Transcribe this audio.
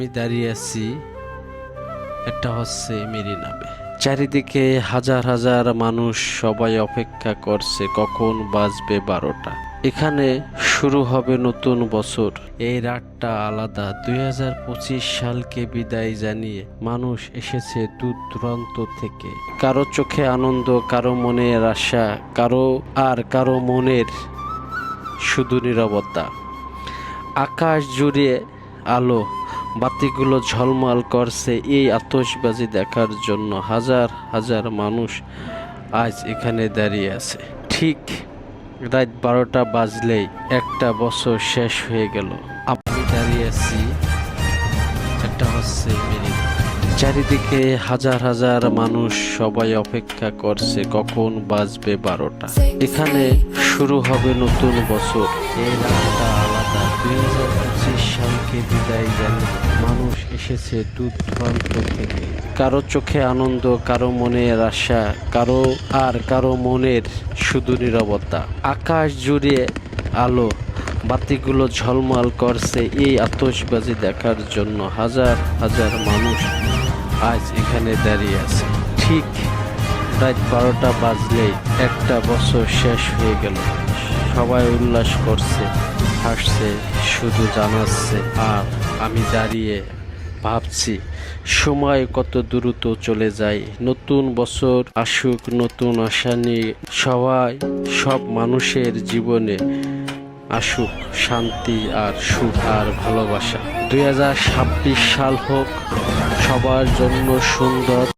আমি দাঁড়িয়ে আছি, এটা হচ্ছে মেরিনাবে। চারিদিকে হাজার হাজার মানুষ, সবাই অপেক্ষা করছে কখন বাজবে 12টা। এখানে শুরু হবে নতুন বছর। এই রাতটা আলাদা। 2025 সালকে বিদায় জানিয়ে মানুষ এসেছে দূর দূরান্ত থেকে। কারো চোখে আনন্দ, কারো মনের আশা, কারো মনের শুধু নীরবতা। আকাশ জুড়ে আলো, বাতিগুলো ঝলমল করছে এই আতশবাজি দেখার জন্য। হাজার হাজার মানুষ আজ এখানে দাঁড়িয়ে আছে। ঠিক রাত 12টা বাজলেই একটা বছর শেষ হয়ে গেল। আমি দাঁড়িয়ে আছি, এটা হচ্ছে মেরিনা। চারিদিকে হাজার হাজার মানুষ, সবাই অপেক্ষা করছে কখন বাজবে 12টা। এখানে শুরু হবে নতুন বছর। এই রাতটা আলাদা। 2025 সালকে বিদায় জানিয়ে মানুষ এসেছে দূর দূরান্ত থেকে। কারো চোখে আনন্দ, কারো মনের আশা, কারো মনের শুধু নীরবতা। আকাশ জুড়ে আলো, বাতিগুলো ঝলমল করছে এই আতশবাজি দেখার জন্য। হাজার হাজার মানুষ আজ এখানে দাঁড়িয়ে আছে। ঠিক রাত 12টা বাজলেই একটা বছর শেষ হয়ে গেল। সবাই উল্লাস করছে, হাসছে, শুধু জানাচ্ছে। আর আমি দাঁড়িয়ে ভাবছি, সময় কত দ্রুত চলে যায়। নতুন বছর আসুক নতুন আশা নিয়ে। সব মানুষের জীবনে আসুক শান্তি আর সুখ আর ভালোবাসা। 2026 সাল হোক সবার জন্য সুন্দর।